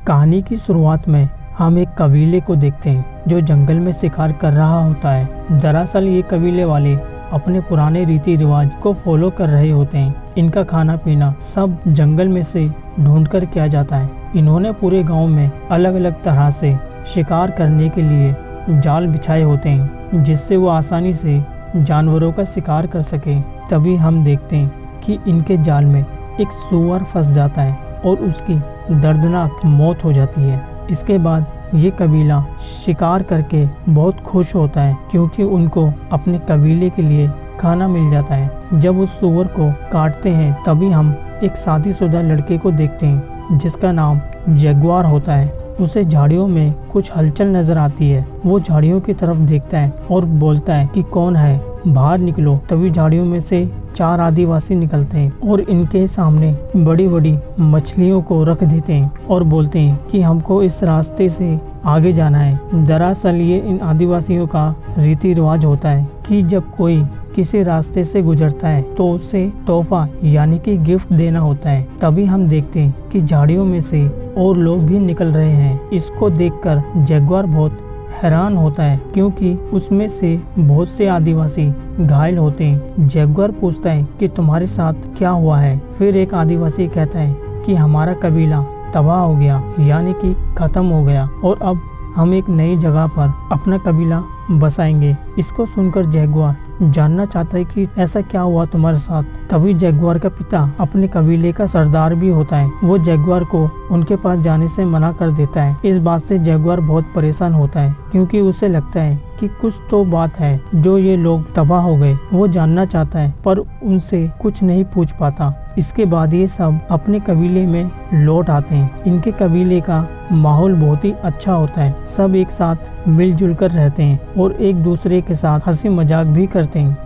कहानी की शुरुआत में हम एक कबीले को देखते हैं जो जंगल में शिकार कर रहा होता है। दरअसल ये कबीले वाले अपने पुराने रीति रिवाज को फॉलो कर रहे होते हैं। इनका खाना पीना सब जंगल में से ढूंढकर किया जाता है। इन्होंने पूरे गांव में अलग अलग तरह से शिकार करने के लिए जाल बिछाए होते हैं, जिससे वो आसानी से जानवरों का शिकार कर सके। तभी हम देखते हैं कि इनके जाल में एक सूअर फंस जाता है और उसकी दर्दनाक मौत हो जाती है। इसके बाद ये कबीला शिकार करके बहुत खुश होता है, क्योंकि उनको अपने कबीले के लिए खाना मिल जाता है। जब उस सूअर को काटते हैं तभी हम एक शादीशुदा लड़के को देखते हैं जिसका नाम जगुआर होता है। उसे झाड़ियों में कुछ हलचल नजर आती है। वो झाड़ियों की तरफ देखता है और बोलता है कि कौन है, बाहर निकलो। तभी झाड़ियों में से 4 आदिवासी निकलते हैं और इनके सामने बड़ी बड़ी मछलियों को रख देते हैं और बोलते हैं कि हमको इस रास्ते से आगे जाना है। दरअसल ये इन आदिवासियों का रीति रिवाज होता है कि जब कोई किसी रास्ते से गुजरता है तो उसे तोहफा यानी कि गिफ्ट देना होता है। तभी हम देखते हैं कि झाड़ियों में से और लोग भी निकल रहे हैं। इसको देखकर जगुआर बहुत हैरान होता है, क्योंकि उसमें से बहुत से आदिवासी घायल होते हैं। जगुआर पूछता है कि तुम्हारे साथ क्या हुआ है। फिर एक आदिवासी कहता है कि हमारा कबीला तबाह हो गया, यानी कि खत्म हो गया, और अब हम एक नई जगह पर अपना कबीला बसाएंगे। इसको सुनकर जगुआर जानना चाहता है कि ऐसा क्या हुआ तुम्हारे साथ। तभी जगुआर का पिता अपने कबीले का सरदार भी होता है। वो जगुआर को उनके पास जाने से मना कर देता है। इस बात से जगुआर बहुत परेशान होता है, क्योंकि उसे लगता है कि कुछ तो बात है जो ये लोग तबाह हो गए। वो जानना चाहता है पर उनसे कुछ नहीं पूछ पाता। इसके बाद ये सब अपने कबीले में लौट आते हैं। इनके कबीले का माहौल बहुत ही अच्छा होता है। सब एक साथ मिलजुल कर रहते हैं और एक दूसरे के साथ हंसी मजाक भी करते हैं।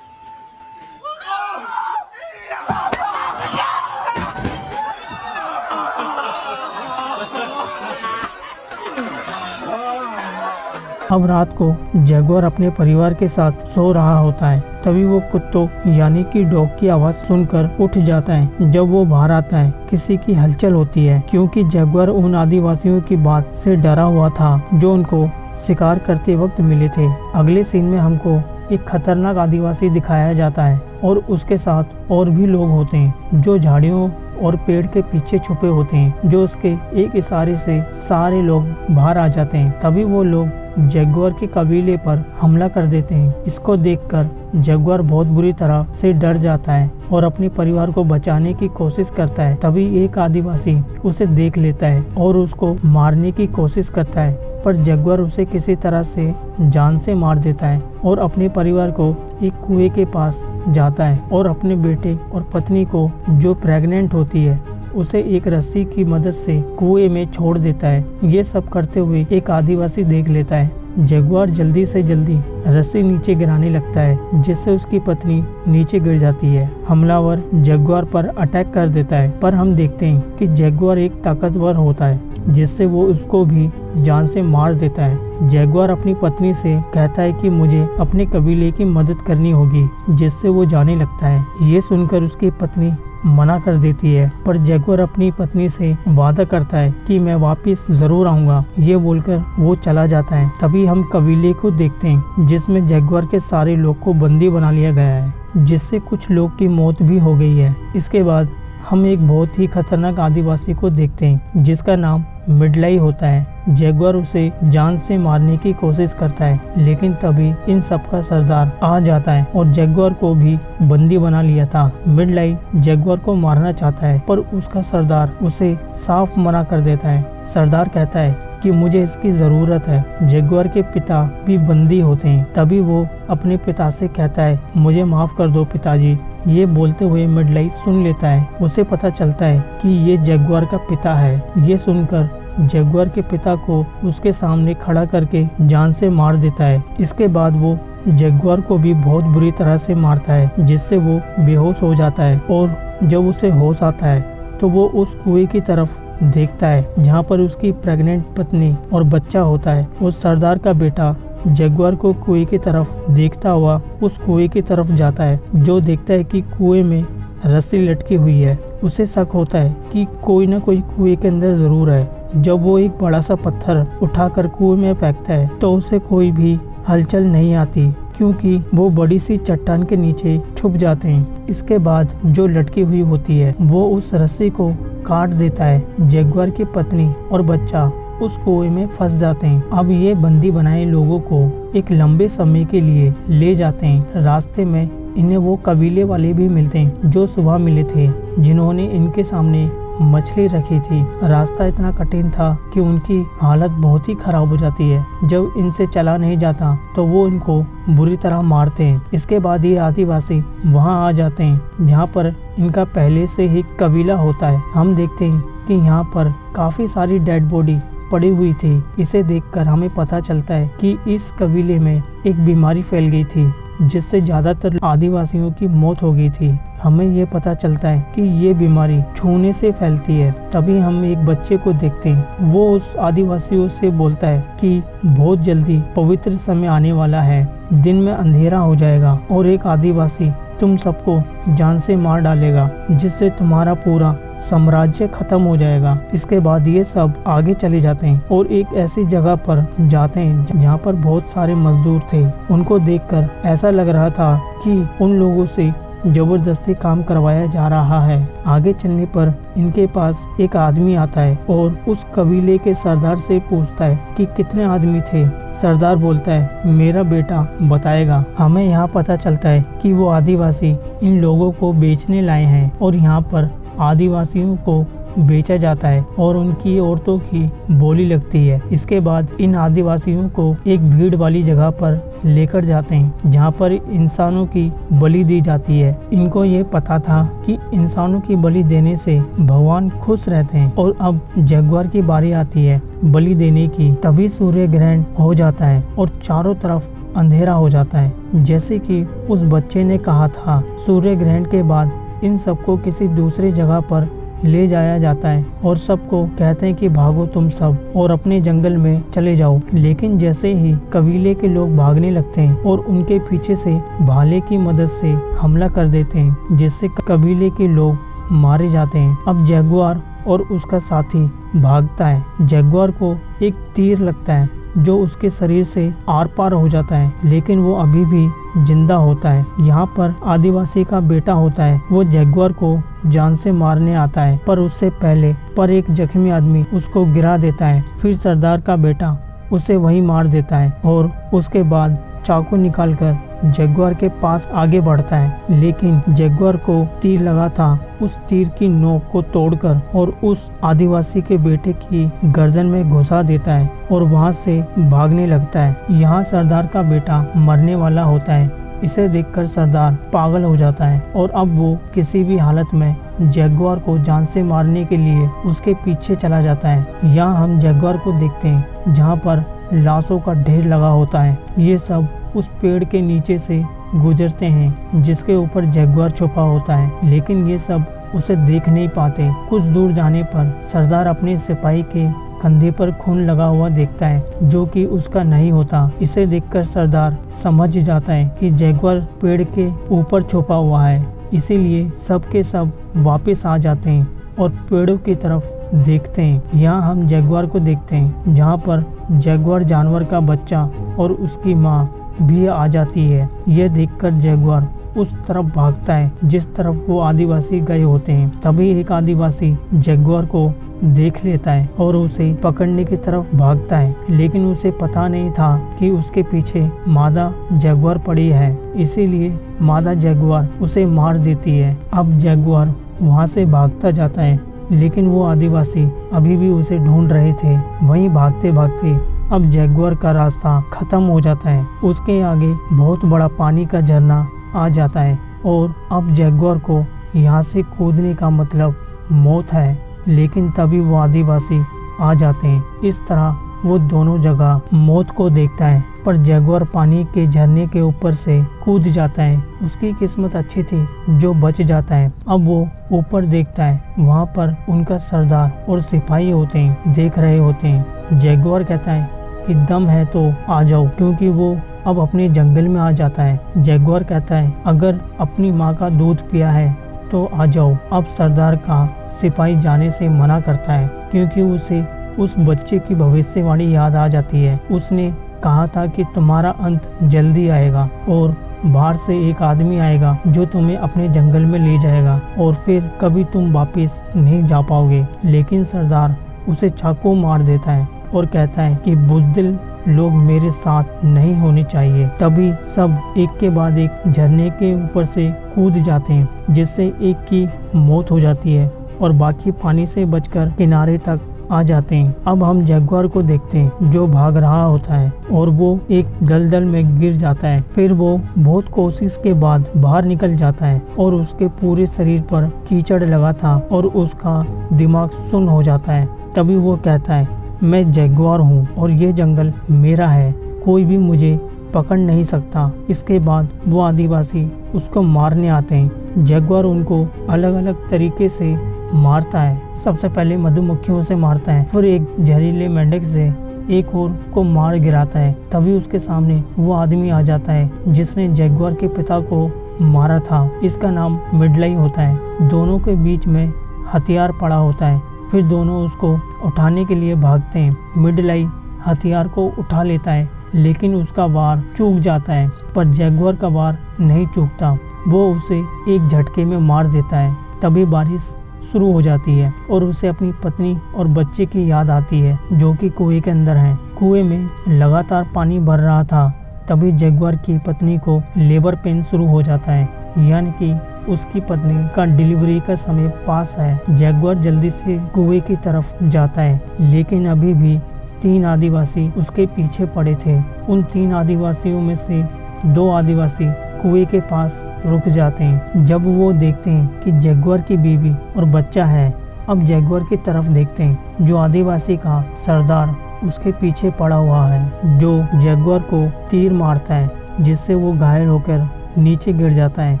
अब रात को जगुआर अपने परिवार के साथ सो रहा होता है। तभी वो कुत्तों यानी कि डॉग की आवाज सुनकर उठ जाता है। जब वो बाहर आता है किसी की हलचल होती है, क्योंकि जगुआर उन आदिवासियों की बात से डरा हुआ था जो उनको शिकार करते वक्त मिले थे। अगले सीन में हमको एक खतरनाक आदिवासी दिखाया जाता है और उसके साथ और भी लोग होते हैं जो झाड़ियों और पेड़ के पीछे छुपे होते हैं। जो उसके एक इशारे से सारे लोग बाहर आ जाते हैं। तभी वो लोग जगुआर के कबीले पर हमला कर देते हैं। इसको देखकर जगुआर बहुत बुरी तरह से डर जाता है और अपने परिवार को बचाने की कोशिश करता है। तभी एक आदिवासी उसे देख लेता है और उसको मारने की कोशिश करता है, पर जगुआर उसे किसी तरह से जान से मार देता है और अपने परिवार को एक कुएं के पास जाता है और अपने बेटे और पत्नी को, जो प्रेग्नेंट होती है, उसे एक रस्सी की मदद से कुएं में छोड़ देता है। ये सब करते हुए एक आदिवासी देख लेता है। जगुआर जल्दी से जल्दी रस्सी नीचे गिराने लगता है, जिससे उसकी पत्नी नीचे गिर जाती है। हमलावर जगुआर पर अटैक कर देता है, पर हम देखते हैं कि जगुआर एक ताकतवर होता है, जिससे वो उसको भी जान से मार देता है। जगुआर अपनी पत्नी से कहता है कि मुझे अपने कबीले की मदद करनी होगी, जिससे वो जाने लगता है। ये सुनकर उसकी पत्नी मना कर देती है, पर जगुआर अपनी पत्नी से वादा करता है कि मैं वापस जरूर आऊंगा। ये बोलकर वो चला जाता है। तभी हम कबीले को देखते हैं जिसमें जगुआर के सारे लोग को बंदी बना लिया गया है, जिससे कुछ लोग की मौत भी हो गई है। इसके बाद हम एक बहुत ही खतरनाक आदिवासी को देखते हैं जिसका नाम मिडलाई होता है। जगुआर उसे जान से मारने की कोशिश करता है, लेकिन तभी इन सब का सरदार आ जाता है और जगुआर को भी बंदी बना लिया था। मिडलाई जगुआर को मारना चाहता है, पर उसका सरदार उसे साफ मना कर देता है। सरदार कहता है कि मुझे इसकी जरूरत है। जगुआर के पिता भी बंदी होते हैं। तभी वो अपने पिता से कहता है, मुझे माफ कर दो पिताजी। ये बोलते हुए मिडलाई सुन लेता है। उसे पता चलता है कि ये जगुआर का पिता है। ये सुनकर जगुआर के पिता को उसके सामने खड़ा करके जान से मार देता है। इसके बाद वो जगुआर को भी बहुत बुरी तरह से मारता है, जिससे वो बेहोश हो जाता है। और जब उसे होश आता है तो वो उस कुएं की तरफ देखता है जहाँ पर उसकी प्रेग्नेंट पत्नी और बच्चा होता है। उस सरदार का बेटा जगुआर को कुएं की तरफ देखता हुआ उस कुएं की तरफ जाता है, जो देखता है कि कुएं में रस्सी लटकी हुई है। उसे शक होता है कि कोई ना कोई कुएं के अंदर जरूर है। जब वो एक बड़ा सा पत्थर उठाकर कुएं में फेंकता है तो उसे कोई भी हलचल नहीं आती, क्योंकि वो बड़ी सी चट्टान के नीचे छुप जाते हैं। इसके बाद जो लटकी हुई होती है वो उस रस्सी को काट देता है। जगुआर की पत्नी और बच्चा उस कुएं में फंस जाते हैं। अब ये बंदी बनाए लोगों को एक लंबे समय के लिए ले जाते हैं। रास्ते में इन्हें वो कबीले वाले भी मिलते हैं जो सुबह मिले थे, जिन्होंने इनके सामने मछली रखी थी। रास्ता इतना कठिन था कि उनकी हालत बहुत ही खराब हो जाती है। जब इनसे चला नहीं जाता तो वो इनको बुरी तरह मारते हैं। इसके बाद ये आदिवासी वहाँ आ जाते हैं जहाँ पर इनका पहले से ही कबीला होता है। हम देखते हैं कि यहाँ पर काफी सारी डेड बॉडी पड़ी हुई थी। इसे देखकर हमें पता चलता है कि इस कबीले में एक बीमारी फैल गई थी, जिससे ज्यादातर आदिवासियों की मौत हो गई थी। हमें ये पता चलता है कि ये बीमारी छूने से फैलती है। तभी हम एक बच्चे को देखते हैं। वो उस आदिवासियों से बोलता है कि बहुत जल्दी पवित्र समय आने वाला है, दिन में अंधेरा हो जाएगा और एक आदिवासी तुम सबको जान से मार डालेगा, जिससे तुम्हारा पूरा साम्राज्य खत्म हो जाएगा। इसके बाद ये सब आगे चले जाते हैं और एक ऐसी जगह पर जाते हैं जहाँ पर बहुत सारे मजदूर थे। उनको देखकर ऐसा लग रहा था कि उन लोगों से जबरदस्ती काम करवाया जा रहा है। आगे चलने पर इनके पास एक आदमी आता है और उस कबीले के सरदार से पूछता है कि कितने आदमी थे। सरदार बोलता है मेरा बेटा बताएगा। हमें यहाँ पता चलता है कि वो आदिवासी इन लोगों को बेचने लाए हैं और यहाँ पर आदिवासियों को बेचा जाता है और उनकी औरतों की बोली लगती है। इसके बाद इन आदिवासियों को एक भीड़ वाली जगह पर लेकर जाते हैं जहाँ पर इंसानों की बलि दी जाती है। इनको ये पता था कि इंसानों की बलि देने से भगवान खुश रहते हैं। और अब जगुआर की बारी आती है बलि देने की। तभी सूर्य ग्रहण हो जाता है और चारों तरफ अंधेरा हो जाता है। जैसे कि उस बच्चे ने कहा था, सूर्य ग्रहण के बाद इन सबको किसी दूसरी जगह पर ले जाया जाता है और सबको कहते हैं कि भागो तुम सब और अपने जंगल में चले जाओ। लेकिन जैसे ही कबीले के लोग भागने लगते हैं और उनके पीछे से भाले की मदद से हमला कर देते हैं, जिससे कबीले के लोग मारे जाते हैं। अब जगुआर और उसका साथी भागता है। जगुआर को एक तीर लगता है जो उसके शरीर से आर पार हो जाता है, लेकिन वो अभी भी जिंदा होता है। यहाँ पर आदिवासी का बेटा होता है, वो जगुआर को जान से मारने आता है, पर उससे पहले पर एक जख्मी आदमी उसको गिरा देता है। फिर सरदार का बेटा उसे वहीं मार देता है और उसके बाद चाकू निकालकर जगुआर के पास आगे बढ़ता है। लेकिन जगुआर को तीर लगा था, उस तीर की नोक को तोड़कर और उस आदिवासी के बेटे की गर्दन में घुसा देता है और वहां से भागने लगता है। यहाँ सरदार का बेटा मरने वाला होता है। इसे देखकर सरदार पागल हो जाता है और अब वो किसी भी हालत में जगुआर को जान से मारने के लिए उसके पीछे चला जाता है। यहाँ हम जगुआर को देखते हैं जहाँ पर लाशों का ढेर लगा होता है। ये सब उस पेड़ के नीचे से गुजरते हैं जिसके ऊपर जगुआर छुपा होता है, लेकिन ये सब उसे देख नहीं पाते। कुछ दूर जाने पर सरदार अपने सिपाही के कंधे पर खून लगा हुआ देखता है, जो कि उसका नहीं होता। इसे देखकर सरदार समझ जाता है कि जगुआर पेड़ के ऊपर छुपा हुआ है। इसीलिए सब के सब वापस आ जाते हैं और पेड़ों की तरफ देखते हैं। यहाँ हम जगुआर को देखते हैं जहाँ पर जगुआर जानवर का बच्चा और उसकी माँ भी आ जाती है। यह देखकर जगुआर उस तरफ भागता है जिस तरफ वो आदिवासी गए होते हैं। तभी एक आदिवासी जगुआर को देख लेता है और उसे पकड़ने की तरफ भागता है, लेकिन उसे पता नहीं था कि उसके पीछे मादा जगुआर पड़ी है। इसीलिए मादा जगुआर उसे मार देती है। अब जगुआर वहाँ से भागता जाता है, लेकिन वो आदिवासी अभी भी उसे ढूंढ रहे थे। वहीं भागते भागते अब जगुआर का रास्ता खत्म हो जाता है। उसके आगे बहुत बड़ा पानी का झरना आ जाता है और अब जगुआर को यहाँ से कूदने का मतलब मौत है। लेकिन तभी वो आदिवासी आ जाते हैं। इस तरह वो दोनों जगह मौत को देखता है, पर जैगुआर पानी के झरने के ऊपर से कूद जाता है। उसकी किस्मत अच्छी थी जो बच जाता है। अब वो ऊपर देखता है, वहाँ पर उनका सरदार और सिपाही होते हैं, देख रहे होते हैं। जैगुआर कहता है कि दम है तो आ जाओ, क्योंकि वो अब अपने जंगल में आ जाता है। जैगुआर कहता है अगर अपनी माँ का दूध पिया है तो आ जाओ। अब सरदार का सिपाही जाने से मना करता है, क्योंकि उसे उस बच्चे की भविष्यवाणी याद आ जाती है। उसने कहा था कि तुम्हारा अंत जल्दी आएगा और बाहर से एक आदमी आएगा जो तुम्हें अपने जंगल में ले जाएगा और फिर कभी तुम वापस नहीं जा पाओगे। लेकिन सरदार उसे चाकू मार देता है और कहता है कि बुज़दिल लोग मेरे साथ नहीं होने चाहिए। तभी सब एक के बाद एक झरने के ऊपर से कूद जाते हैं, जिससे एक की मौत हो जाती है और बाकी पानी से बचकर किनारे तक आ जाते हैं। अब हम जैगुआर को देखते हैं जो भाग रहा होता है और वो एक दलदल में गिर जाता है। फिर वो बहुत कोशिश के बाद बाहर निकल जाता है और उसके पूरे शरीर पर कीचड़ लगा था और उसका दिमाग सुन्न हो जाता है। तभी वो कहता है मैं जैगुआर हूँ और ये जंगल मेरा है, कोई भी मुझे पकड़ नहीं सकता। इसके बाद वो आदिवासी उसको मारने आते हैं। जैगुआर उनको अलग अलग तरीके से मारता है। सबसे पहले मधुमक्खियों से मारता है, फिर एक जहरीले मेंढक से एक और को मार गिराता है। तभी उसके सामने वो आदमी आ जाता है जिसने जैगुआर के पिता को मारा था। इसका नाम मिडलाई होता है। दोनों के बीच में हथियार पड़ा होता है। फिर दोनों उसको उठाने के लिए भागते हैं। मिडलाई हथियार को उठा लेता है, लेकिन उसका वार चूक जाता है, पर जैगुआर का वार नहीं चूकता। वो उसे एक झटके में मार देता है। तभी बारिश शुरू हो जाती है और उसे अपनी पत्नी और बच्चे की याद आती है जो कि कुएं के अंदर हैं। कुएं में लगातार पानी भर रहा था। तभी जैगुआर की पत्नी को लेबर पेन शुरू हो जाता है, यानी कि उसकी पत्नी का डिलीवरी का समय पास है। जैगुआर जल्दी से कुएं की तरफ जाता है, लेकिन अभी भी 3 आदिवासी उसके पीछे पड़े थे। उन 3 आदिवासियों में से 2 आदिवासी कुएं के पास रुक जाते हैं। जब वो देखते हैं कि जैगुआर की बीवी और बच्चा है, अब जैगुआर की तरफ देखते हैं। जो आदिवासी का सरदार उसके पीछे पड़ा हुआ है, जो जैगुआर को तीर मारता है, जिससे वो घायल होकर नीचे गिर जाता है।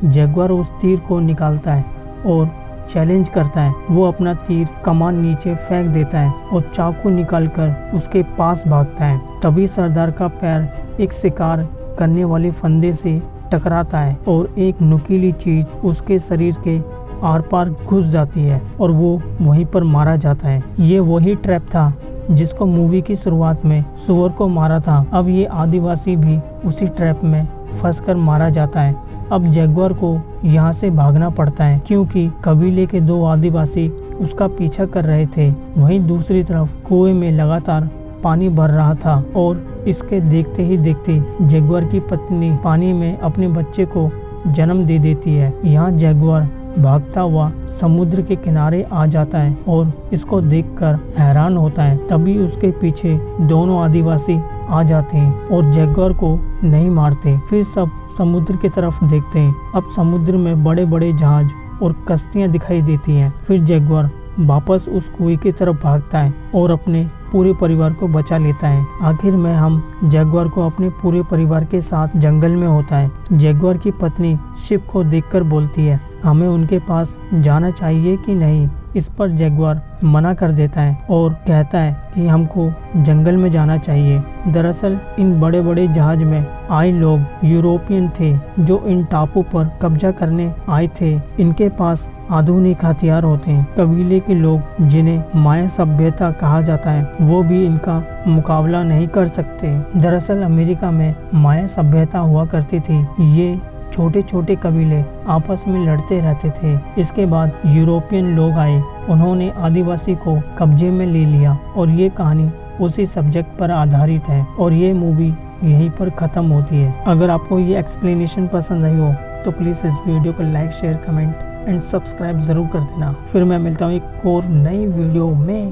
जैगुआर उस तीर को निकालता है और चैलेंज करता है। वो अपना तीर कमान नीचे फेंक देता है और चाकू निकालकर उसके पास भागता है। तभी सरदार का पैर एक शिकार करने वाले फंदे से टकराता है और एक नुकीली चीज उसके शरीर के आर पार घुस जाती है और वो वहीं पर मारा जाता है। ये वही ट्रैप था जिसको मूवी की शुरुआत में सुअर को मारा था। अब ये आदिवासी भी उसी ट्रैप में फंसकर मारा जाता है। अब जैगुआर को यहाँ से भागना पड़ता है, क्योंकि कबीले के 2 आदिवासी उसका पीछा कर रहे थे। वहीं दूसरी तरफ कुएं में लगातार पानी भर रहा था और इसके देखते ही देखते जैगुआर की पत्नी पानी में अपने बच्चे को जन्म दे देती है। यहाँ जैगुआर भागता हुआ समुद्र के किनारे आ जाता है और इसको देखकर हैरान होता है। तभी उसके पीछे दोनों आदिवासी आ जाते हैं और जैगुआर को नहीं मारते। फिर सब समुद्र की तरफ देखते हैं। अब समुद्र में बड़े बड़े जहाज और कश्तियां दिखाई देती हैं। फिर जैगुआर वापस उस कुएं की तरफ भागता है और अपने पूरे परिवार को बचा लेता है। आखिर में हम जैगुआर को अपने पूरे परिवार के साथ जंगल में होता है। जैगुआर की पत्नी शिप को देखकर बोलती है हमें उनके पास जाना चाहिए कि नहीं। इस पर जैगुआर मना कर देता है और कहता है कि हमको जंगल में जाना चाहिए। दरअसल इन बड़े बड़े जहाज में आए लोग यूरोपियन थे जो इन टापू पर कब्जा करने आए थे। इनके पास आधुनिक हथियार होते हैं। कबीले के लोग जिन्हें माया सभ्यता कहा जाता है वो भी इनका मुकाबला नहीं कर सकते। दरअसल अमेरिका में माया सभ्यता हुआ करती थी। ये छोटे छोटे कबीले आपस में लड़ते रहते थे। इसके बाद यूरोपियन लोग आए, उन्होंने आदिवासी को कब्जे में ले लिया और ये कहानी उसी सब्जेक्ट पर आधारित है और ये मूवी यहीं पर ख़त्म होती है। अगर आपको ये एक्सप्लेनेशन पसंद आई हो तो प्लीज़ इस वीडियो को like, share, comment and subscribe ज़रूर कर देना। फिर मैं मिलता हूँ एक और नई वीडियो में।